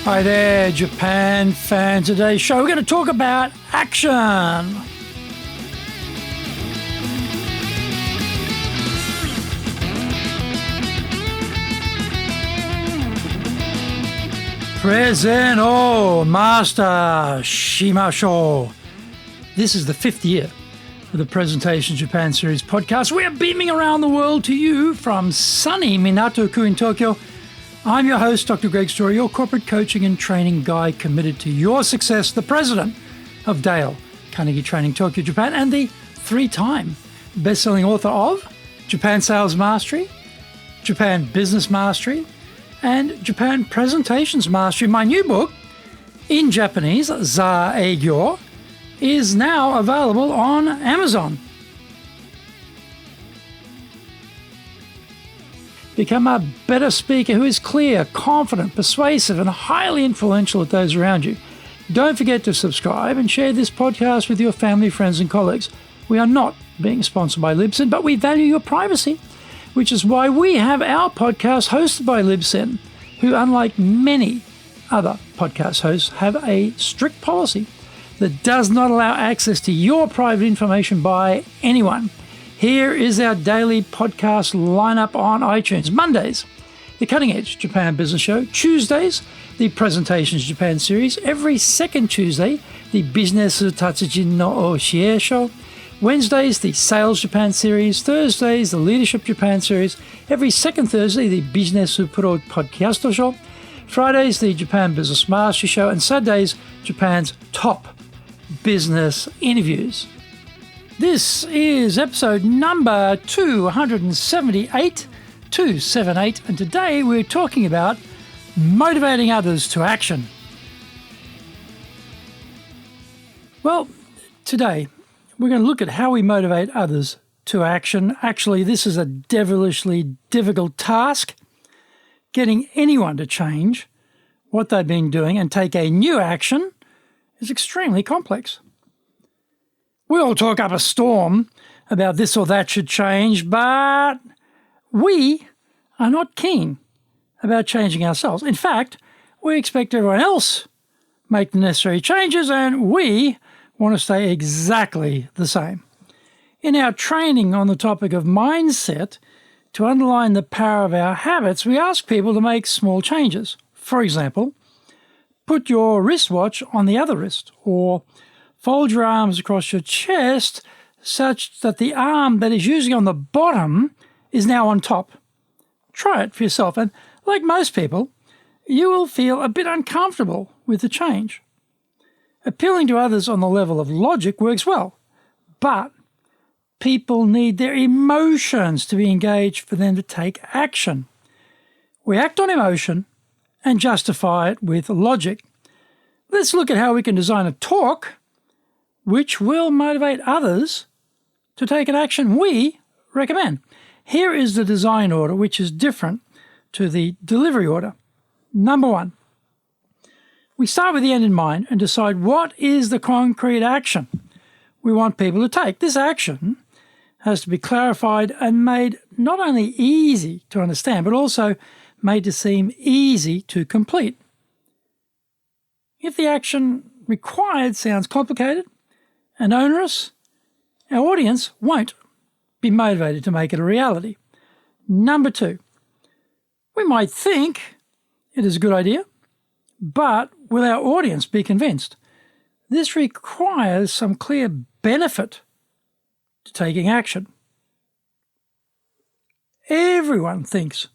Hi there, Japan fan. Today's show, we're going to talk about action. Present, Master Shimasho. This is the 5th year of the Presentation Japan Series podcast. We are beaming around the world to you from sunny Minato-ku in Tokyo. I'm your host, Dr. Greg Story, your corporate coaching and training guide committed to your success, the president of Dale Carnegie Training Tokyo, Japan, and the 3-time best-selling author of Japan Sales Mastery, Japan Business Mastery, and Japan Presentations Mastery. My new book, in Japanese, Za Eigyo, is now available on Amazon. Become a better speaker who is clear, confident, persuasive, and highly influential with those around you. Don't forget to subscribe and share this podcast with your family, friends, and colleagues. We are not being sponsored by Libsyn, but we value your privacy, which is why we have our podcast hosted by Libsyn, who, unlike many other podcast hosts, have a strict policy that does not allow access to your private information by anyone. Here is our daily podcast lineup on iTunes. Mondays, the Cutting Edge Japan Business Show. Tuesdays, the Presentations Japan Series. Every second Tuesday, the Business Tatsujin no Oshie Show. Wednesdays, the Sales Japan Series. Thursdays, the Leadership Japan Series. Every second Thursday, the Business Pro Podcast Show. Fridays, the Japan Business Mastery Show. And Saturdays, Japan's top business interviews. This is episode number 278, and today we're talking about motivating others to action. Well, today we're going to look at how we motivate others to action. Actually, this is a devilishly difficult task. Getting anyone to change what they've been doing and take a new action is extremely complex. We all talk up a storm about this or that should change, but we are not keen about changing ourselves. In fact, we expect everyone else make the necessary changes, and we want to stay exactly the same. In our training on the topic of mindset, to underline the power of our habits, we ask people to make small changes. For example, put your wristwatch on the other wrist, or fold your arms across your chest such that the arm that is usually on the bottom is now on top. Try it for yourself, and like most people, you will feel a bit uncomfortable with the change. Appealing to others on the level of logic works well, but people need their emotions to be engaged for them to take action. We act on emotion and justify it with logic. Let's look at how we can design a talk which will motivate others to take an action we recommend. Here is the design order, which is different to the delivery order. Number 1, we start with the end in mind and decide what is the concrete action we want people to take. This action has to be clarified and made not only easy to understand, but also made to seem easy to complete. If the action required sounds complicated and onerous, our audience won't be motivated to make it a reality. Number 2, we might think it is a good idea, but will our audience be convinced? This requires some clear benefit to taking action. Everyone thinks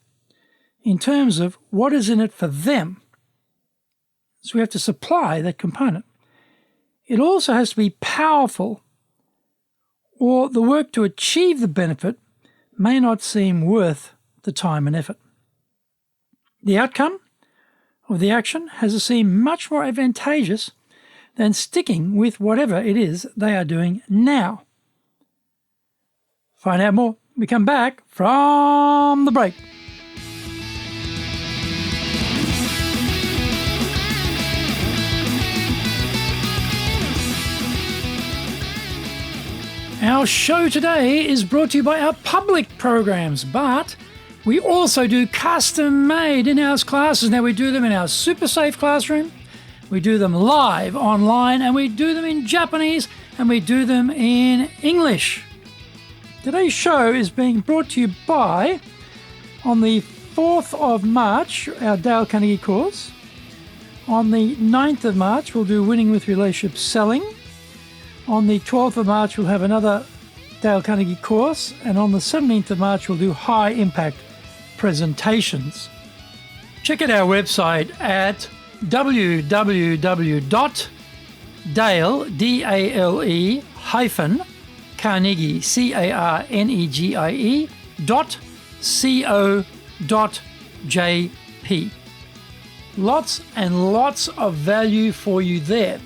in terms of what is in it for them, so we have to supply that component. It also has to be powerful, or the work to achieve the benefit may not seem worth the time and effort. The outcome of the action has to seem much more advantageous than sticking with whatever it is they are doing now. Find out more. We come back from the break. Our show today is brought to you by our public programs, but We also do custom-made in-house classes. Now, we do them in our super safe classroom, we do them live online, and we do them in Japanese, and we do them in English. Today's show is being brought to you by, on the 4th of March, our Dale Carnegie course. On the 9th of March, we'll do Winning with Relationship Selling. On the 12th of March, we'll have another Dale Carnegie course. And on the 17th of March, we'll do High Impact Presentations. Check out our website at www.dale, hyphen, Carnegie, CARNEGIE.co.jp. Lots and lots of value for you there.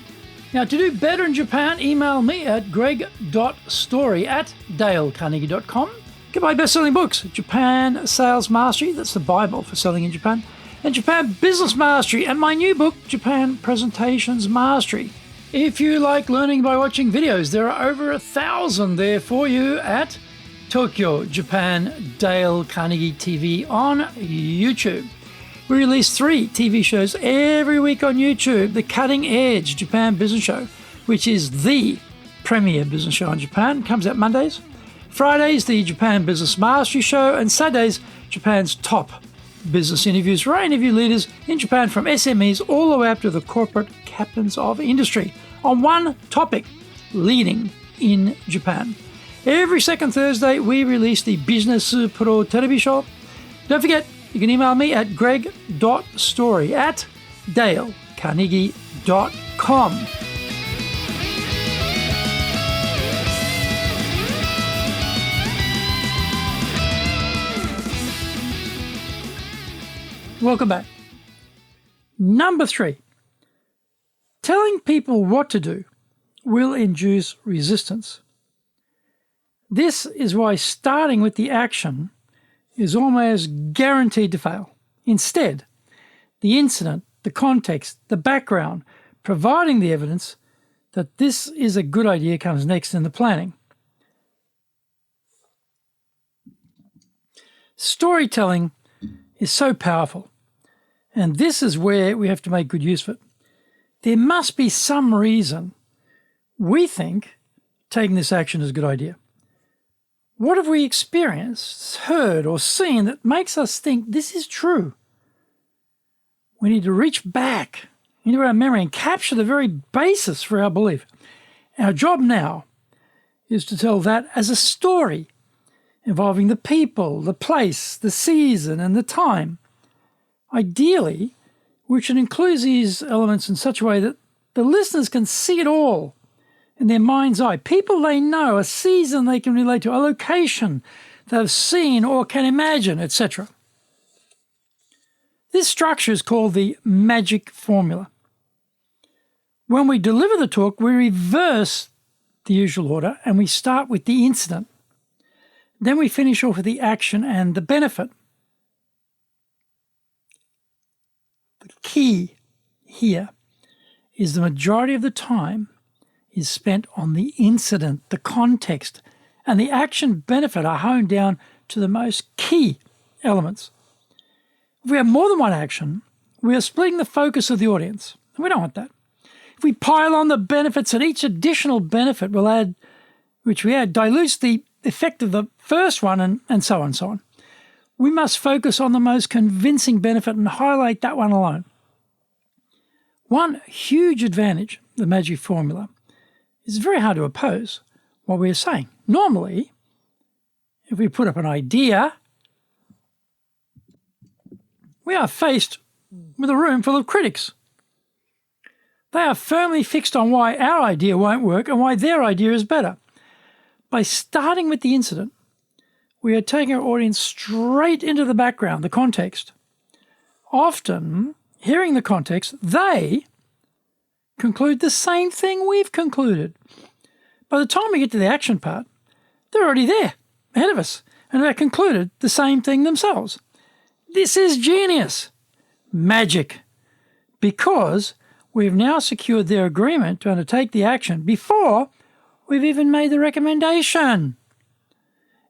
Now, to do better in Japan, email me at greg.story@dalecarnegie.com. Get my best-selling books, Japan Sales Mastery, that's the Bible for selling in Japan, and Japan Business Mastery, and my new book, Japan Presentations Mastery. If you like learning by watching videos, there are over 1,000 there for you at Tokyo, Japan, Dale Carnegie TV on YouTube. We release 3 TV shows every week on YouTube. The Cutting Edge Japan Business Show, which is the premier business show in Japan, comes out Mondays. Fridays, the Japan Business Mastery Show, and Saturdays, Japan's top business interviews, where I interview leaders in Japan from SMEs all the way up to the corporate captains of industry on one topic, leading in Japan. Every second Thursday, we release the Business Pro Television Show. Don't forget, you can email me at greg.story@dalecarnegie.com. Welcome back. Number 3, telling people what to do will induce resistance. This is why starting with the action is almost guaranteed to fail. Instead, the incident, the context, the background, providing the evidence that this is a good idea comes next in the planning. Storytelling is so powerful, and this is where we have to make good use of it. There must be some reason we think taking this action is a good idea. What have we experienced, heard, or seen that makes us think this is true? We need to reach back into our memory and capture the very basis for our belief. Our job now is to tell that as a story involving the people, the place, the season, and the time. Ideally, we should include these elements in such a way that the listeners can see it all in their mind's eye. People they know, a season they can relate to, a location they've seen or can imagine, etc. This structure is called the magic formula. When we deliver the talk, we reverse the usual order and we start with the incident. Then we finish off with the action and the benefit. The key here is the majority of the time is spent on the incident, the context, and the action benefit are honed down to the most key elements. If we have more than one action, we are splitting the focus of the audience, and we don't want that. If we pile on the benefits, and each additional benefit which we add dilutes the effect of the first one, and so on and so on. We must focus on the most convincing benefit and highlight that one alone. One huge advantage of the magic formula is very hard to oppose what we are saying. Normally, if we put up an idea, we are faced with a room full of critics. They are firmly fixed on why our idea won't work and why their idea is better. By starting with the incident, we are taking our audience straight into the background, the context. Often, hearing the context, they conclude the same thing we've concluded. By the time we get to the action part, they're already there, ahead of us, and they've concluded the same thing themselves. This is genius, magic, because we've now secured their agreement to undertake the action before we've even made the recommendation.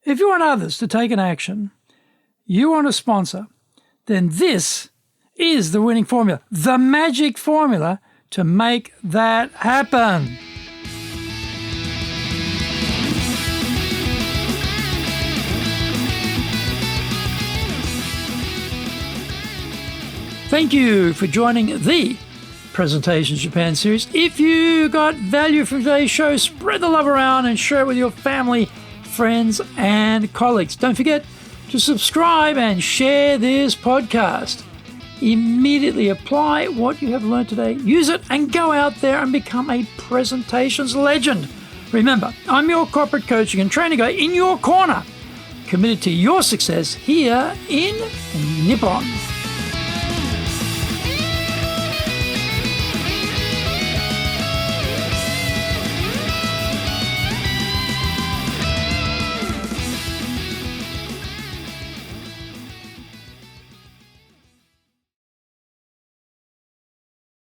If you want others to take an action, you want to sponsor, then this is the winning formula, the magic formula to make that happen. Thank you for joining the Presentations Japan series. If you got value from today's show, spread the love around and share it with your family, friends, and colleagues. Don't forget to subscribe and share this podcast. Immediately apply what you have learned today, use it, and go out there and become a presentations legend. Remember, I'm your corporate coaching and training guy in your corner, committed to your success here in Nippon.